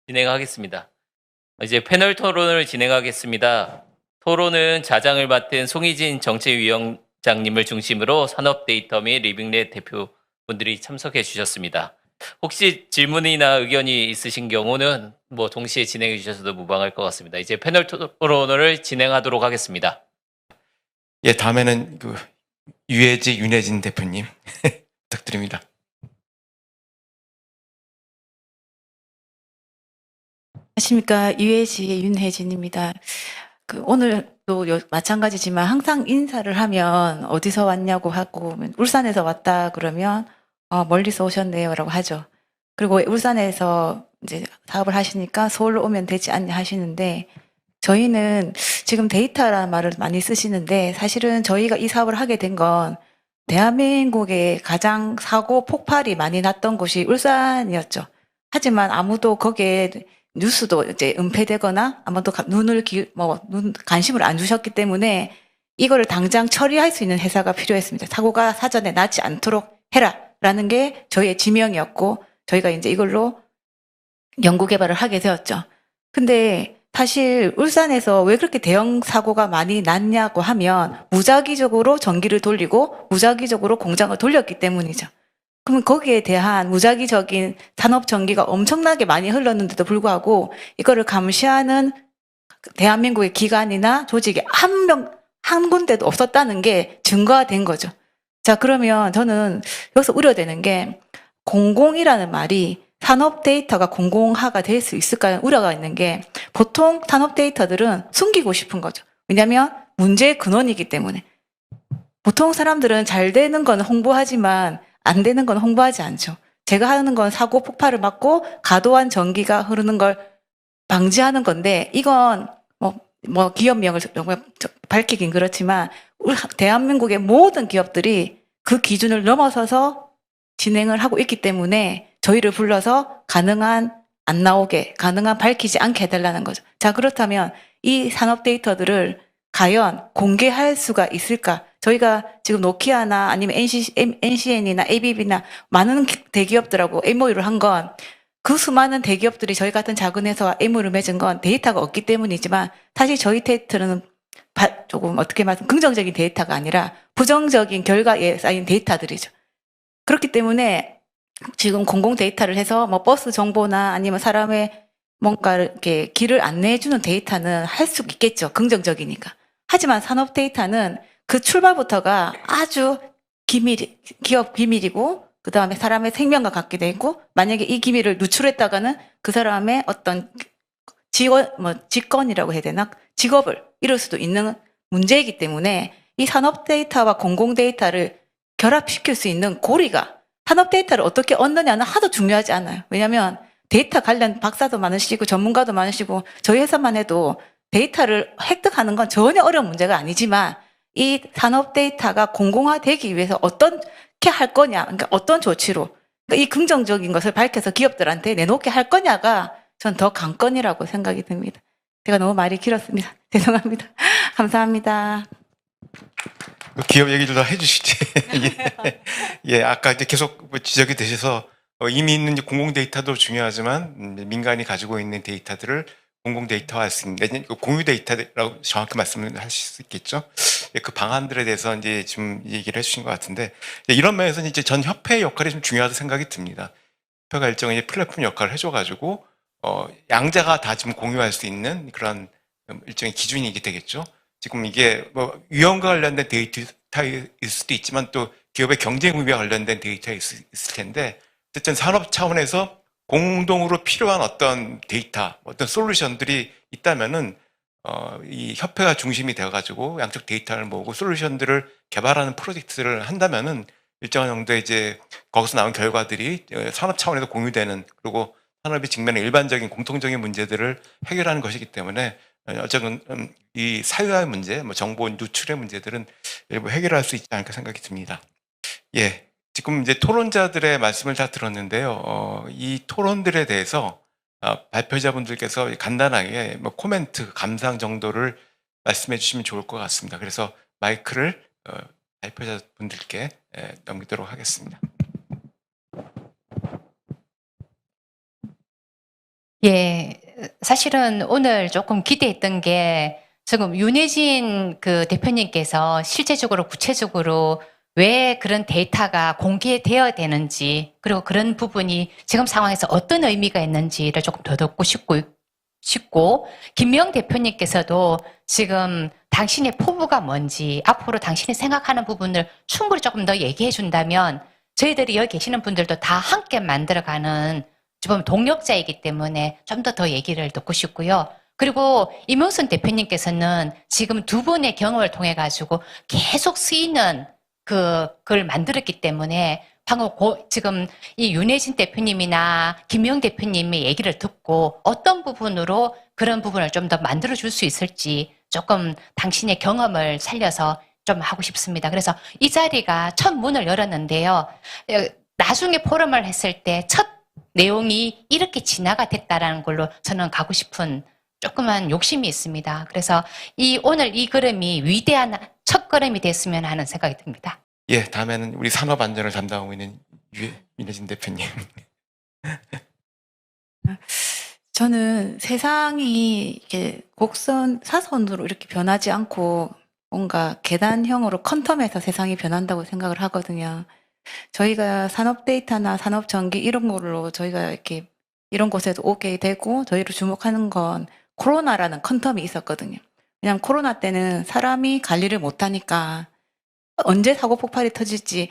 진행하겠습니다. 이제 패널 토론을 진행하겠습니다. 토론은 자장을 맡은 송희진 정책위원장님을 중심으로 산업데이터 및 리빙랩 대표분들이 참석해 주셨습니다. 혹시 질문이나 의견이 있으신 경우는 동시에 진행해 주셔도 무방할 것 같습니다. 이제 패널 토론을 진행하도록 하겠습니다. 예, 다음에는 윤혜진 대표님 부탁드립니다. 안녕하십니까. UAG의 윤혜진입니다. 오늘도 마찬가지지만 항상 인사를 하면 어디서 왔냐고 하고 울산에서 왔다 그러면 멀리서 오셨네요라고 하죠. 그리고 울산에서 이제 사업을 하시니까 서울로 오면 되지 않냐 하시는데 저희는 지금 데이터라는 말을 많이 쓰시는데 사실은 저희가 이 사업을 하게 된 건 대한민국에 가장 사고 폭발이 많이 났던 곳이 울산이었죠. 하지만 아무도 거기에 뉴스도 이제 은폐되거나 아무도 관심을 안 주셨기 때문에 이거를 당장 처리할 수 있는 회사가 필요했습니다. 사고가 사전에 나지 않도록 해라라는 게 저희의 지명이었고 저희가 이제 이걸로 연구 개발을 하게 되었죠. 근데 사실 울산에서 왜 그렇게 대형 사고가 많이 났냐고 하면 무작위적으로 전기를 돌리고 무작위적으로 공장을 돌렸기 때문이죠. 그러면 거기에 대한 무작위적인 산업 전기가 엄청나게 많이 흘렀는데도 불구하고 이거를 감시하는 대한민국의 기관이나 조직이 한 군데도 없었다는 게 증거가 된 거죠. 자, 그러면 저는 여기서 우려되는 게 공공이라는 말이 산업 데이터가 공공화가 될 수 있을까 우려가 있는 게 보통 산업 데이터들은 숨기고 싶은 거죠. 왜냐하면 문제의 근원이기 때문에. 보통 사람들은 잘 되는 건 홍보하지만 안 되는 건 홍보하지 않죠. 제가 하는 건 사고 폭발을 막고 과도한 전기가 흐르는 걸 방지하는 건데 이건 기업명을 밝히긴 그렇지만 대한민국의 모든 기업들이 그 기준을 넘어서서 진행을 하고 있기 때문에 저희를 불러서 가능한 안 나오게 가능한 밝히지 않게 해달라는 거죠. 자, 그렇다면 이 산업 데이터들을 과연 공개할 수가 있을까? 저희가 지금 노키아나 아니면 NCN이나 ABB나 많은 대기업들하고 MOU를 한 건 그 수많은 대기업들이 저희 같은 작은 회사와 MOU를 맺은 건 데이터가 없기 때문이지만 사실 저희 데이터는 조금 어떻게 말하면 긍정적인 데이터가 아니라 부정적인 결과에 쌓인 데이터들이죠. 그렇기 때문에 지금 공공 데이터를 해서 버스 정보나 아니면 사람의 뭔가를 이렇게 길을 안내해주는 데이터는 할 수 있겠죠. 긍정적이니까. 하지만 산업 데이터는 그 출발부터가 아주 기업 비밀이고 그 다음에 사람의 생명과 같게 돼 있고 만약에 이 기밀을 누출했다가는 그 사람의 어떤 직권이라고 해야 되나? 직업을 잃을 수도 있는 문제이기 때문에 이 산업 데이터와 공공 데이터를 결합시킬 수 있는 고리가 산업 데이터를 어떻게 얻느냐는 하도 중요하지 않아요. 왜냐하면 데이터 관련 박사도 많으시고 전문가도 많으시고 저희 회사만 해도 데이터를 획득하는 건 전혀 어려운 문제가 아니지만 이 산업 데이터가 공공화되기 위해서 어떻게 할 거냐, 그러니까 어떤 조치로 그러니까 이 긍정적인 것을 밝혀서 기업들한테 내놓게 할 거냐가 전 더 관건이라고 생각이 듭니다. 제가 너무 말이 길었습니다. 죄송합니다. 감사합니다. 기업 얘기를 더 해주시지. 예, 아까 이제 계속 지적이 되셔서 이미 있는 공공 데이터도 중요하지만 민간이 가지고 있는 데이터들을 공공 데이터화할 수 있는 공유 데이터라고 정확히 말씀을 하실 수 있겠죠. 예, 그 방안들에 대해서 이제 좀 얘기를 해주신 것 같은데 이런 면에서는 이제 전 협회의 역할이 좀 중요하다고 생각이 듭니다. 협회가 일종의 플랫폼 역할을 해줘가지고 양자가 다 지금 공유할 수 있는 그런 일종의 기준이 되겠죠. 지금 이게 위험과 관련된 데이터일 수도 있지만 또 기업의 경쟁 의미와 관련된 데이터가 있을 텐데 어쨌든 산업 차원에서 공동으로 필요한 어떤 데이터, 어떤 솔루션들이 있다면은 이 협회가 중심이 되어가지고 양쪽 데이터를 모으고 솔루션들을 개발하는 프로젝트를 한다면은 일정한 정도의 이제 거기서 나온 결과들이 산업 차원에서 공유되는 그리고 산업이 직면한 일반적인 공통적인 문제들을 해결하는 것이기 때문에 어쨌든 이 사회화의 문제, 정보 누출의 문제들은 일부 해결할 수 있지 않을까 생각이 듭니다. 예, 지금 이제 토론자들의 말씀을 다 들었는데요. 이 토론들에 대해서 발표자분들께서 간단하게 코멘트, 감상 정도를 말씀해 주시면 좋을 것 같습니다. 그래서 마이크를 발표자분들께 넘기도록 하겠습니다. 예. 사실은 오늘 조금 기대했던 게 지금 윤혜진 그 대표님께서 실제적으로 구체적으로 왜 그런 데이터가 공개되어야 되는지, 그리고 그런 부분이 지금 상황에서 어떤 의미가 있는지를 조금 더 듣고 싶고, 김명 대표님께서도 지금 당신의 포부가 뭔지, 앞으로 당신이 생각하는 부분을 충분히 조금 더 얘기해 준다면 저희들이 여기 계시는 분들도 다 함께 만들어가는 지금 동력자이기 때문에 좀 더 얘기를 듣고 싶고요. 그리고 이명순 대표님께서는 지금 두 분의 경험을 통해 가지고 계속 쓰이는 그걸 만들었기 때문에 방금 지금 이 윤혜진 대표님이나 김영 대표님의 얘기를 듣고 어떤 부분으로 그런 부분을 좀 더 만들어 줄 수 있을지 조금 당신의 경험을 살려서 좀 하고 싶습니다. 그래서 이 자리가 첫 문을 열었는데요. 나중에 포럼을 했을 때 첫 내용이 이렇게 진화가 됐다라는 걸로 저는 가고 싶은 조그만 욕심이 있습니다. 그래서 오늘 이 걸음이 위대한 첫 걸음이 됐으면 하는 생각이 듭니다. 예, 다음에는 우리 산업안전을 담당하고 있는 윤혜진 대표님. 저는 세상이 이렇게 사선으로 이렇게 변하지 않고 뭔가 계단형으로 퀀텀에서 세상이 변한다고 생각을 하거든요. 저희가 산업 데이터나 산업 전기 이런 걸로 저희가 이렇게 이런 곳에도 오게 되고 저희를 주목하는 건 코로나라는 퀀텀이 있었거든요. 왜냐하면 코로나 때는 사람이 관리를 못하니까 언제 사고 폭발이 터질지,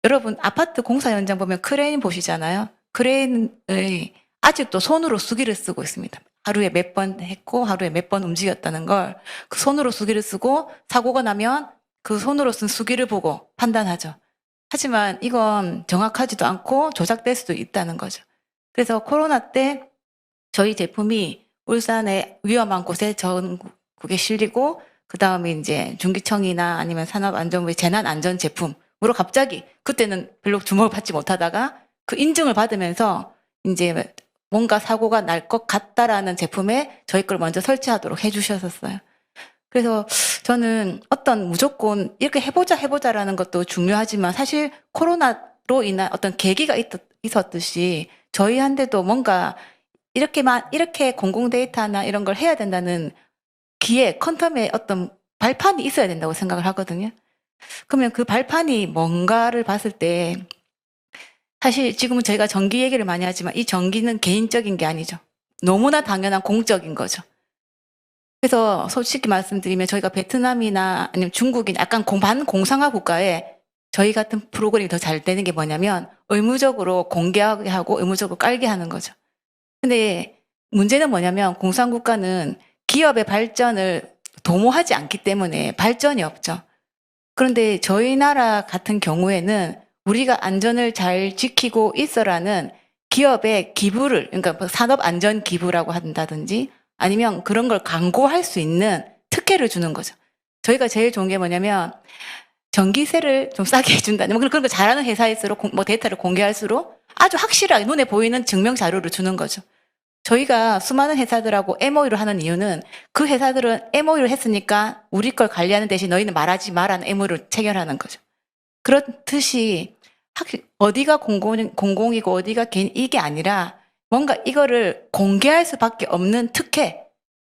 여러분 아파트 공사 현장 보면 크레인 보시잖아요. 크레인의 아직도 손으로 수기를 쓰고 있습니다. 하루에 몇 번 했고 하루에 몇 번 움직였다는 걸 그 손으로 수기를 쓰고 사고가 나면 그 손으로 쓴 수기를 보고 판단하죠. 하지만 이건 정확하지도 않고 조작될 수도 있다는 거죠. 그래서 코로나 때 저희 제품이 울산의 위험한 곳에 전국에 실리고 그 다음에 이제 중기청이나 아니면 산업안전부의 재난안전 제품으로 갑자기 그때는 별로 주목을 받지 못하다가 그 인증을 받으면서 이제 뭔가 사고가 날 것 같다라는 제품에 저희 걸 먼저 설치하도록 해주셨었어요. 그래서 저는 어떤 무조건 이렇게 해보자라는 것도 중요하지만 사실 코로나로 인한 어떤 계기가 있었듯이 저희한테도 뭔가 이렇게 공공 데이터나 이런 걸 해야 된다는 퀀텀에 어떤 발판이 있어야 된다고 생각을 하거든요. 그러면 그 발판이 뭔가를 봤을 때 사실 지금은 저희가 전기 얘기를 많이 하지만 이 전기는 개인적인 게 아니죠. 너무나 당연한 공적인 거죠. 그래서 솔직히 말씀드리면 저희가 베트남이나 아니면 중국이나 약간 반공상화 국가에 저희 같은 프로그램이 더 잘 되는 게 뭐냐면 의무적으로 공개하게 하고 의무적으로 깔게 하는 거죠. 근데 문제는 뭐냐면 공산국가는 기업의 발전을 도모하지 않기 때문에 발전이 없죠. 그런데 저희 나라 같은 경우에는 우리가 안전을 잘 지키고 있어라는 기업의 기부를, 그러니까 산업안전 기부라고 한다든지 아니면 그런 걸 광고할 수 있는 특혜를 주는 거죠. 저희가 제일 좋은 게 뭐냐면 전기세를 좀 싸게 해준다는 그런 거 잘하는 회사일수록 데이터를 공개할수록 아주 확실하게 눈에 보이는 증명 자료를 주는 거죠. 저희가 수많은 회사들하고 MOU를 하는 이유는 그 회사들은 MOU를 했으니까 우리 걸 관리하는 대신 너희는 말하지 마라는 MOU를 체결하는 거죠. 그렇듯이 어디가 공공이고 어디가 개인 이게 아니라 뭔가 이거를 공개할 수밖에 없는 특혜,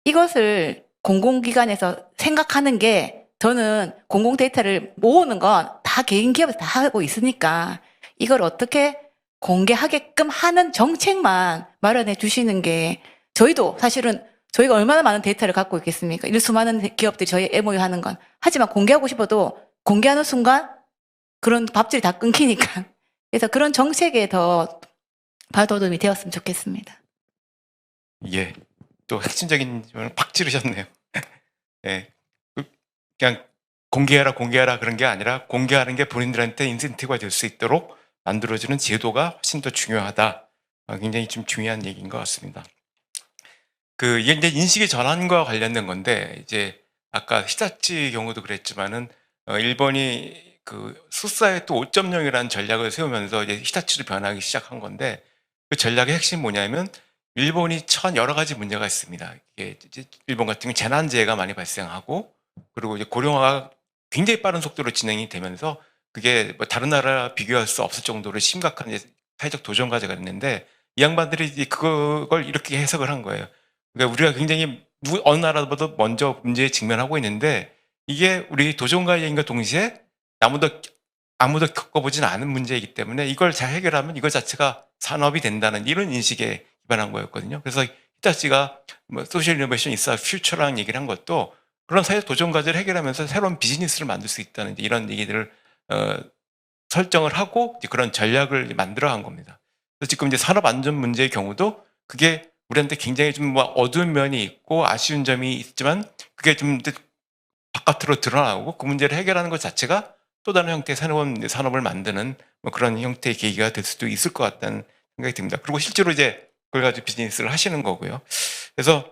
이것을 공공기관에서 생각하는 게 저는 공공 데이터를 모으는 건 다 개인 기업에서 다 하고 있으니까 이걸 어떻게 공개하게끔 하는 정책만 마련해 주시는 게 저희도 사실은 저희가 얼마나 많은 데이터를 갖고 있겠습니까? 이런 수많은 기업들이 저희 MOU 하는 건. 하지만 공개하고 싶어도 공개하는 순간 그런 밥줄이 다 끊기니까. 그래서 그런 정책에 더 발돋움이 되었으면 좋겠습니다. 예, 또 핵심적인 질문을 팍 찌르셨네요. 예, 그냥 공개하라 그런 게 아니라 공개하는 게 본인들한테 인센티브가 될 수 있도록 만들어주는 제도가 훨씬 더 중요하다. 굉장히 좀 중요한 얘기인 것 같습니다. 이게 이제 인식의 전환과 관련된 건데, 이제 아까 히타치 경우도 그랬지만은, 일본이 수사의 또 5.0이라는 전략을 세우면서 이제 히타치로 변하기 시작한 건데, 그 전략의 핵심이 뭐냐면, 일본이 처한 여러 가지 문제가 있습니다. 이게 이제 일본 같은 경우 재난재해가 많이 발생하고, 그리고 이제 고령화가 굉장히 빠른 속도로 진행이 되면서 그게 뭐 다른 나라 비교할 수 없을 정도로 심각한 이제 사회적 도전 과제가 있는데 이 양반들이 이제 그걸 이렇게 해석을 한 거예요. 그러니까 우리가 굉장히 어느 나라보다 먼저 문제에 직면하고 있는데 이게 우리 도전과 여행과 동시에 아무도 겪어보진 않은 문제이기 때문에 이걸 잘 해결하면 이거 자체가 산업이 된다는 이런 인식에 기반한 거였거든요. 그래서 히타치가 뭐 소셜 이노베이션 있어 퓨처라는 얘기를 한 것도 그런 사회적 도전 과제를 해결하면서 새로운 비즈니스를 만들 수 있다는 이제 이런 얘기들을 설정을 하고 이제 그런 전략을 만들어 간 겁니다. 그래서 지금 이제 산업 안전 문제의 경우도 그게 우리한테 굉장히 좀 뭐 어두운 면이 있고 아쉬운 점이 있지만 그게 좀 바깥으로 드러나고 그 문제를 해결하는 것 자체가 또 다른 형태의 새로운 산업을 만드는 뭐 그런 형태의 계기가 될 수도 있을 것 같다는 생각이 듭니다. 그리고 실제로 이제 그걸 가지고 비즈니스를 하시는 거고요. 그래서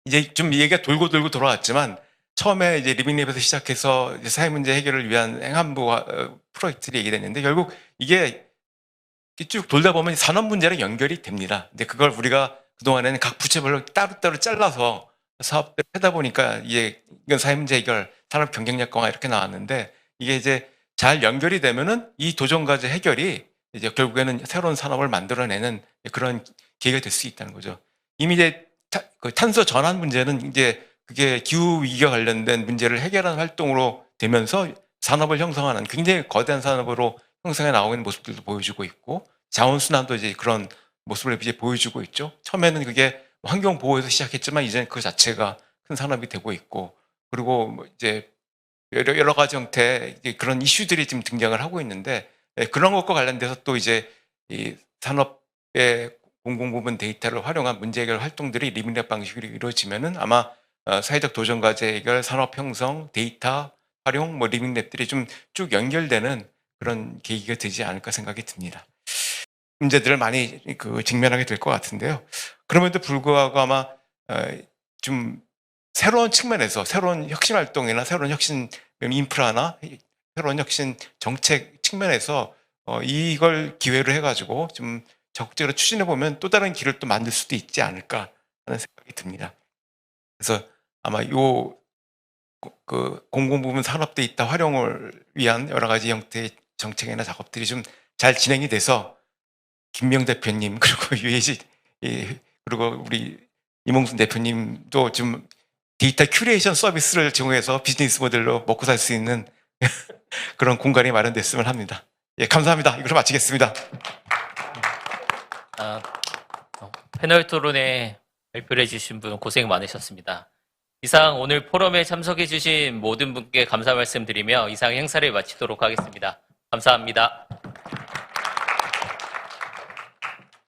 이제 좀 얘기가 돌고 돌아왔지만 처음에 이제 리빙랩에서 시작해서 이제 사회 문제 해결을 위한 행안부 프로젝트를 얘기했는데 결국 이게 쭉 돌다 보면 산업 문제랑 연결이 됩니다. 근데 그걸 우리가 그동안에는 각 부처별로 따로따로 잘라서 사업들을 하다 보니까 이게 이건 사회 문제 해결, 산업 경쟁력 강화 이렇게 나왔는데 이게 이제 잘 연결이 되면은 이 도전 과제 해결이 이제 결국에는 새로운 산업을 만들어내는 그런 계기가 될 수 있다는 거죠. 이미 이제 탄소 전환 문제는 이제 그게 기후 위기와 관련된 문제를 해결하는 활동으로 되면서 산업을 형성하는 굉장히 거대한 산업으로 형성해 나오고 있는 모습들도 보여주고 있고 자원순환도 이제 그런 모습을 이제 보여주고 있죠. 처음에는 그게 환경 보호에서 시작했지만 이제는 그 자체가 큰 산업이 되고 있고 그리고 뭐 이제 여러 가지 형태의 그런 이슈들이 지금 등장을 하고 있는데 그런 것과 관련돼서 또 이제 이 산업의 공공부문 데이터를 활용한 문제 해결 활동들이 리빙랩 방식으로 이루어지면은 아마 사회적 도전 과제 해결, 산업 형성, 데이터 활용, 뭐 리빙랩들이 좀 쭉 연결되는 그런 계기가 되지 않을까 생각이 듭니다. 문제들을 많이 직면하게 될 것 같은데요. 그럼에도 불구하고 아마 좀 새로운 측면에서 새로운 혁신 활동이나 새로운 혁신 인프라나 새로운 혁신 정책 측면에서 이걸 기회로 해가지고 좀 적극적으로 추진해 보면 또 다른 길을 또 만들 수도 있지 않을까 하는 생각이 듭니다. 그래서 아마 그 공공부문 산업 데이터 활용을 위한 여러 가지 형태의 정책이나 작업들이 좀 잘 진행이 돼서 김명 대표님 그리고 유해지 그리고 우리 이몽순 대표님도 좀 데이터 큐레이션 서비스를 제공해서 비즈니스 모델로 먹고 살 수 있는 그런 공간이 마련됐으면 합니다. 예, 감사합니다. 이걸로 마치겠습니다. 패널 토론에 발표를 해주신 분 고생 많으셨습니다. 이상 오늘 포럼에 참석해주신 모든 분께 감사 말씀드리며 이상 행사를 마치도록 하겠습니다. 감사합니다.